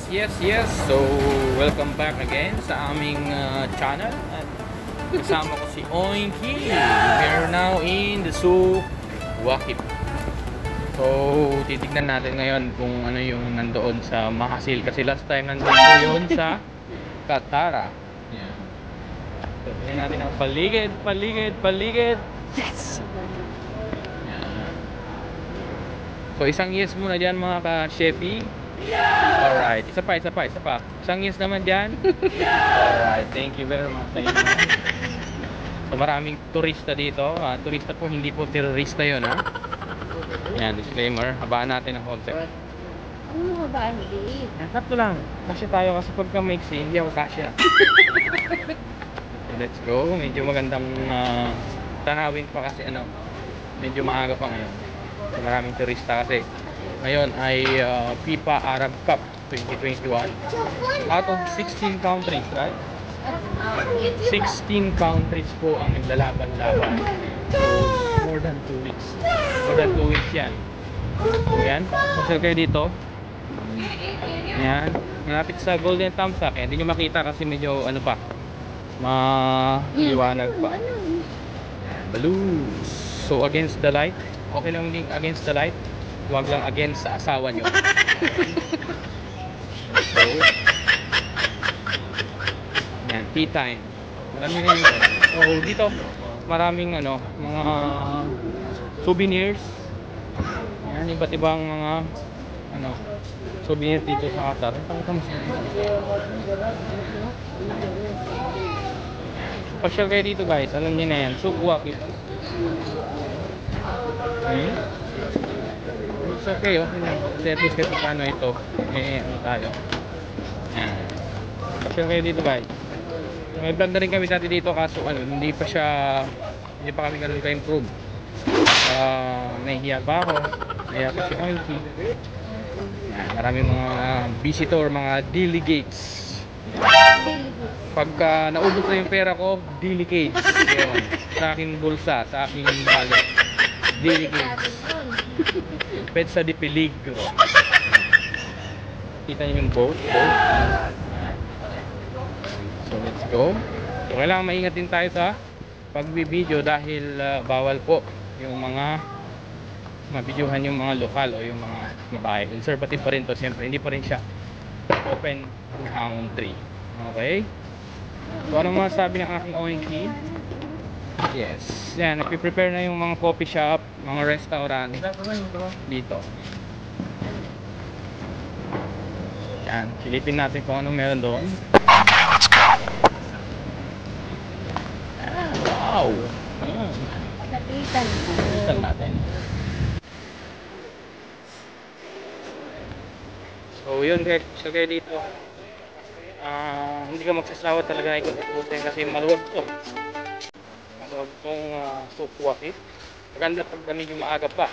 Yes. So, welcome back again sa aming channel. At kasama ko si Oinky. We are now in the Zoo Wakip. So, titignan natin ngayon kung ano yung nandoon sa Mahasil. Kasi last time nandoon ko yun sa Katara. Yeah. So, tignan natin ang paligid. Yes! Yeah. So, isang yes muna dyan mga ka-Shefi. Alright, isa pa. Isang yes naman dyan. Alright, thank you very much sa inyo. So, maraming turista dito. Turista po, hindi po terorista yun, ha? Yan, disclaimer. Habaan natin ang konti. Ano ba hindi? Yan, sakto lang. Kasya tayo kasi pagka maiksi, hindi ako kasya. So, let's go. Medyo magandang tanawin pa kasi medyo maaga pa ngayon. So, maraming turista kasi. Ngayon ay FIFA Arab Cup 2021. Out of 16 countries, right? 16 countries po ang naglalaban-laban. So, more than 2 weeks. More than 2 weeks yan. So, yan. Pasal kayo dito. Yan. Malapit sa Golden Tamsa. Kaya hindi nyo makita kasi medyo maliwanag pa. Balloons. So, against the light. Okay lang din against the light. Huwag lang against sa asawa nyo. So, yan, tea time. Maraming ganyan. So, dito, maraming mga souvenirs. Yan, iba't ibang mga souvenirs dito sa Qatar. Pasyal kayo dito guys, alam niyo na yan. Souk Waqif. Okay. It's okay, okay lang. Kasi at least kahit paano ito, tayo. Yan. Pasyal kayo dito guys. May vlog na rin kami dati dito kaso hindi pa kami ganun ka-improve. Nahihiya pa ako. Nahihiya pa si Oinky. Yan, maraming mga visitor, mga delegates. Pagka naubos na yung pera ko, delegates. Yun. Sa aking bulsa, sa aking wallet. Delegates. Petsa de Peligro. Kita niyo yung boat. So let's go. So, kailangan maingat din tayo sa pagbibideo dahil bawal po yung mga mabidyohan yung mga lokal o yung mga bahay. Conservative pa rin to, siyempre hindi pa rin siya open country. Okay? So anong masasabi ng aking Oinky? Yes. Yan, nagpiprepare na yung mga coffee shop, mga restaurant dito. Yan, silipin natin kung anong meron doon. Let's go. Wow! Lapitan natin. So yun guys, so kayo dito hindi ka magsasawa talaga ikot-ikutin kasi maluwag to. Maluwag tong Souk Waqif. Maganda pag medyo maaga pa.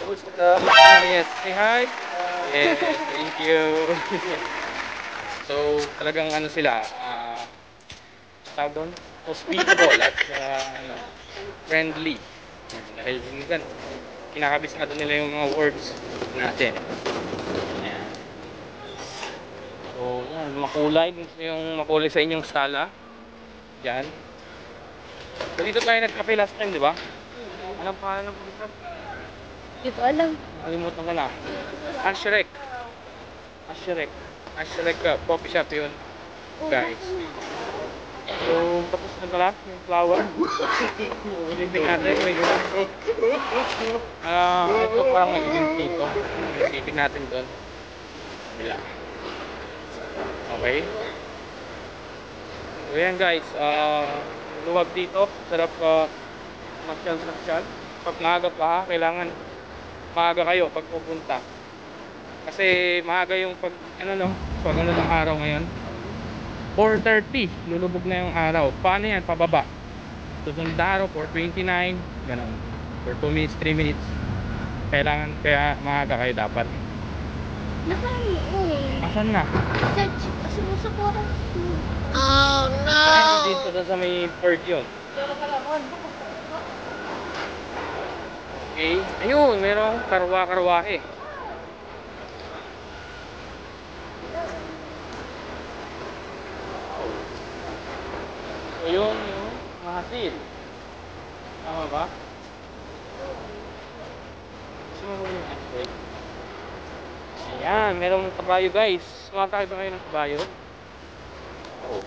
Yes, say hi. Yes, thank you. So talagang sila tawag doon, hospitable at friendly. Dahil minsan kinakabisado nila yung mga words natin. Ayan. So yan, makulay yung makulay sa inyong sala. Diyan. So dito tayo nagkape last time, di ba? Anong pangalan ng pupunta? Hindi ko alam. Kalimutan ko na. Ashrek coffee shop yun, guys. So tapos na pala yung flower. Ulitin natin. Ito parang nag-event dito. Ulitin natin doon. Bila. Okay. So yan guys, luwag dito. Sarap masyal. Pag maaga pa, kailangan maaga kayo pag pupunta. Kasi maaga yung pag ng araw ngayon. 4:30, lulubog na yung araw. Paano yan? Pababa. Susunod na araw, 4:29. Ganun. For 2 minutes, 3 minutes. Kaya maaga kayo dapat. Nasaan eh? Asan na? Sa oras. Oh no! Ay, dito sa may bird yun. Okay. Ayun, merong karwa-karwahe. Mahasil. Tama ba? Gusto mo yung ice. Ayan, merong kabayo guys. Sumakay ba kayo ng kabayo? Oh.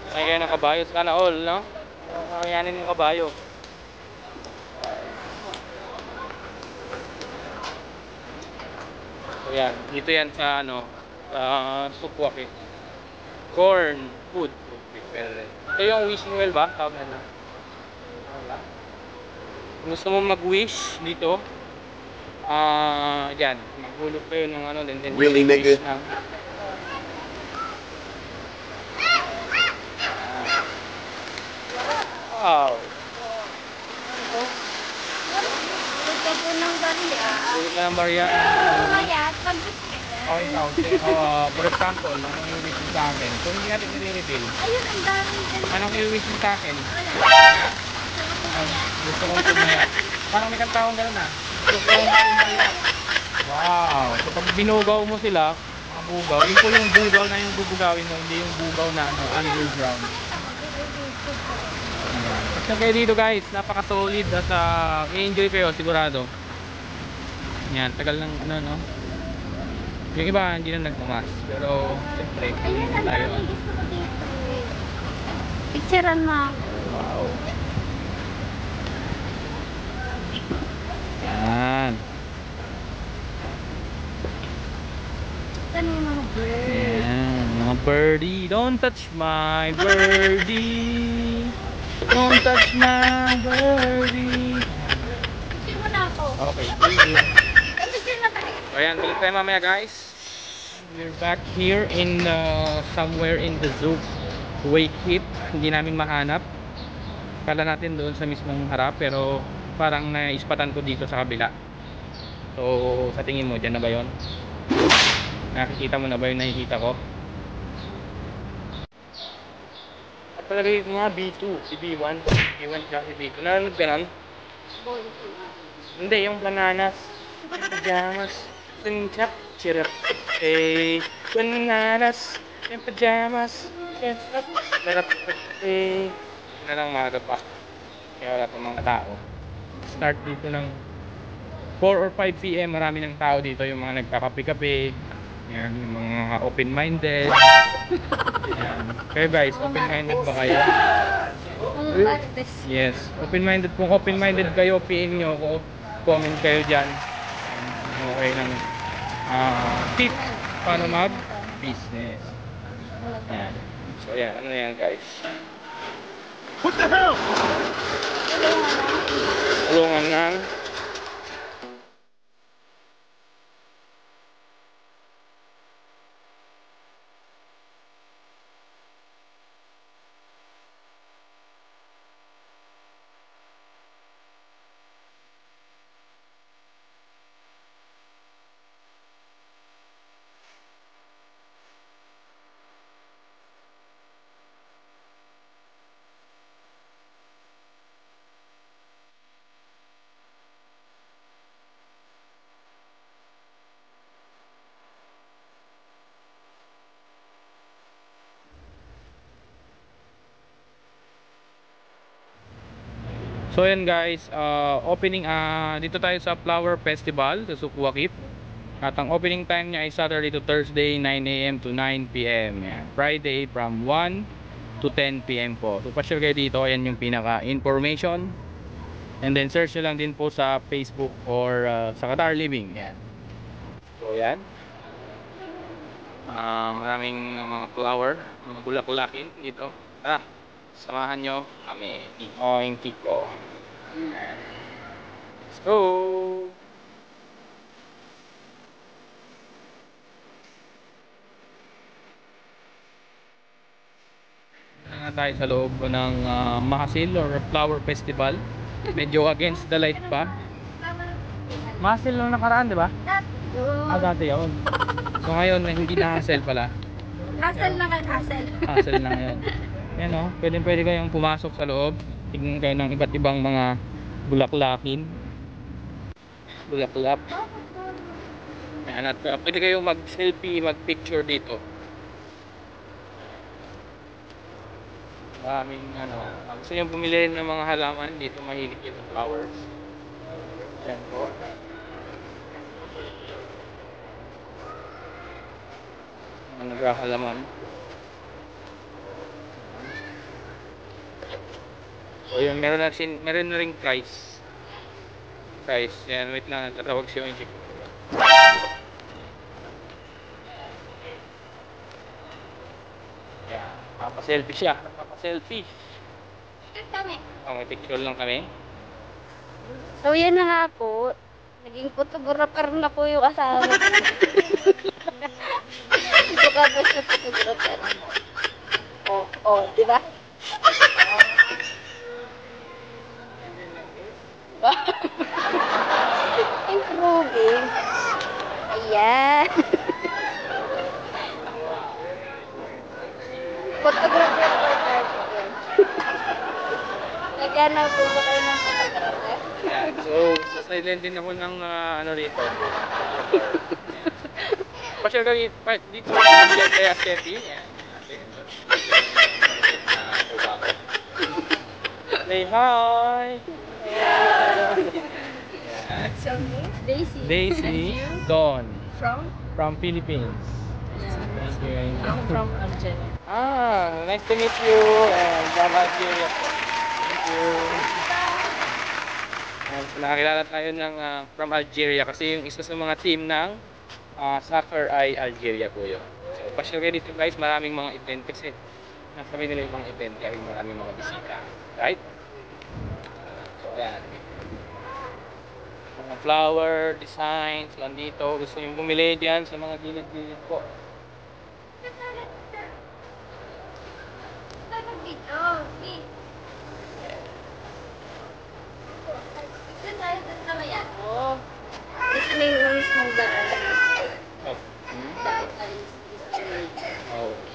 Sumakay kayo ng kabayo. Sana all, no? Kakayanin yung kabayo. So yan, dito yan sa ano, Sukwak eh. Corn food prepare. Ito yung wishing well ba? Tawag na. Kung gusto mo mag-wish dito, yan, maghulog kayo ng ano, then Really, nigga? Wow. Ito po ng bariya. Hulog ka ng barya. Kaya, pag Okay, for example, anong i-wish mo sa akin? Kung hindi natin i-reveal, ayun, ang dami dyan. anong i-wish mo sa akin? Gusto kong tumaya. Parang may kantawang gano'n ah. Gusto kong tumaya. Wow! So pag binugaw mo sila, mga bugaw, yun po yung bugaw na yung bubugawin mo, hindi yung bugaw na ano, underground. Basta kayo dito guys, napaka-solid at i-enjoy kayo sigurado. Yan, tagal ng ano no. Yung iba hindi na nagmamas, pero siyempre, Ayun, ang tayo. dami gusto ko dito. Picturean mo ako. Wow. Yan. Saan yung mga bird? Yan, mga birdie. Don't touch my birdie. Don't touch my birdie. Picture mo na ako. Okay, thank you. Picture na tayo. So ayan, balik tayo mamaya guys. We're back here in somewhere in the zoo. Wakekeep. Hindi namin mahanap. Kala natin doon sa mismong harap, pero parang naispatan ko dito sa kabila. So sa tingin mo, dyan na ba yun? Nakikita mo na ba yung nakikita ko? At palagay ko nga B2, si B1. B1 tsaka si B2. Nanonood ka nun? Boy. Hindi, yung bananas. Pajamas. Tunchap. Chirap. Eh, bananas. Yung pajamas. Chirap. Larap. Eh, na lang mga pa. Kaya wala pa mga tao. Start dito ng 4 or 5 PM. Marami ng tao dito. Yung mga nagkakape-kape. Yan, yung mga open-minded. Yan. Kayo guys, open-minded ba kayo? Ang artist. Yes, open-minded. Kung open-minded kayo, PM nyo ako. Comment kayo dyan. Okay lang. Tip, paano mag-business. Yan. So yan, ano yan guys? What the hell? Tulungan ng so yan guys, opening dito tayo sa Flower Festival sa Sukwakip. At ang opening time niya ay Saturday to Thursday 9 AM to 9 PM. Yan. Friday from 1 to 10 PM po. So pa-share kayo dito, ayan yung pinaka information. And then search nyo lang din po sa Facebook or sa Qatar Living. Yan. So yan. Maraming mga flower, mga bulak-bulakin dito. Samahan nyo kami ni Oing Kiko. Let's go! Na tayo sa loob ng Mahasil or Flower Festival. Medyo against the light pa. Mahasil nung nakaraan, di ba? Dati yun. So ngayon, hindi na hassle pala. Hassle na kayo, hassle. Hassle na ngayon. Yan o, pwede kayong pumasok sa loob. Tignan kayo ng iba't ibang mga bulaklakin. Bulaklak. Ayan, at pwede kayong mag-selfie, mag-picture dito. Maraming gusto nyo bumili ng mga halaman dito, mahilig yung flowers. Ayan po. Mga naghahalaman. So yun, meron na ring price. Yan, wait lang, tatawag siya yung check. Yan, papaselfie siya. Papaselfie. Oh, may picture lang kami. So, yan na nga po. Naging photographer na po yung asawa ko. Ito ka ba sa photographer? Di ba? Improving. Ayan. Photographer po tayo. Naghanap po ba kayo ng photographer? Yan, so silent din ako ng rito. Pasyal ka dito kaya selfie. Yan. Say hi! So, Daisy. Daisy Dawn From Philippines. Thank you. I'm from Algeria. Nice to meet you and from Algeria. Thank you. Nakakilala tayo ng from Algeria kasi yung isa sa mga team ng soccer ay Algeria po yun. So, pasyal kayo dito guys, maraming mga event kasi nasabi nila yung mga event kaya maraming mga bisita. Right? So, ayan. Mga flower, designs, nandito. Gusto nyo bumili dyan sa mga gilid-gilid po. Oh. Ito na yung mismong daan. Oh.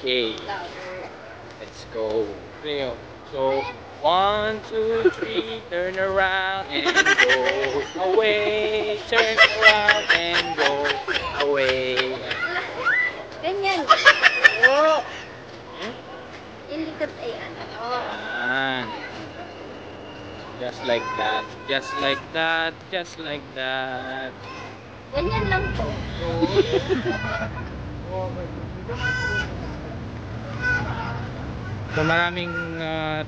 Okay. Let's go. So, 1, 2, 3, turn around and go away. Turn around and go away. Ganyan. Oo. Yung likod ay ano. Yan. Just like that. Just like that. Just like that. Ganyan lang po. So maraming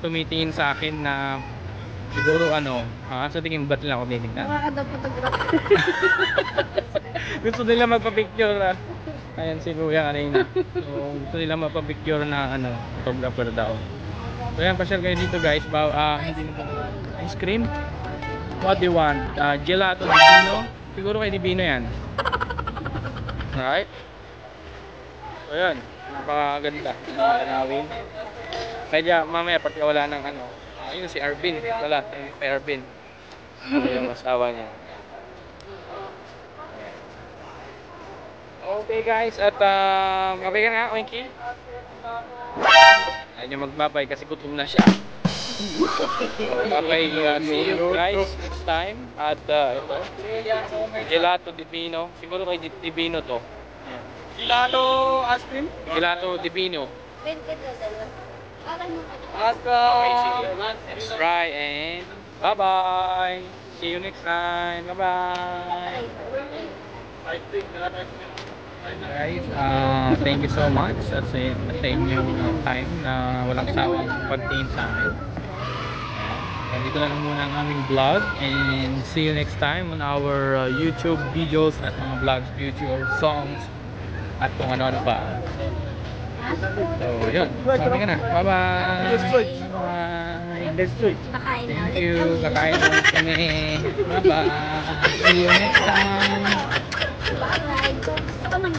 tumitingin sa akin na siguro sa tingin ba't nila ako titignan? Mga kada photographer. Gusto nila magpa-picture ayan si Kuya kanina. So gusto nila magpa-picture na photographer daw. So yan, pasyal kayo dito guys. Hindi na ice cream? What do you want? Gelato di Bino? Siguro kay di Bino yan. Alright? So yan, napakaganda. Tanawin. Medya mamaya pag wala ng ayun si Arvin. Wala, si Arvin. Yung asawa niya. Okay guys, at mabay ka nga, Oinky. Ayaw niya magbabay kasi gutom na siya. Okay, see you guys next time. At ito, Gelato di Bino. Siguro kay di Bino to. Gelato ice cream? Gelato di Bino. 20 dala. Okay, sige. Let's try and bye-bye. See you next time. Bye-bye. Guys, thank you so much sa inyong time na walang sawang pagtingin sa amin. Dito na lang muna ang aming vlog and see you next time on our YouTube videos at mga vlogs, future songs at kung ano-ano pa. So, yun. Sabi ka na. Bye-bye. Bye-bye. Nakain na Thank you. Kakain na kami. Bye-bye. See you next time. Bye-bye. Gusto ko ng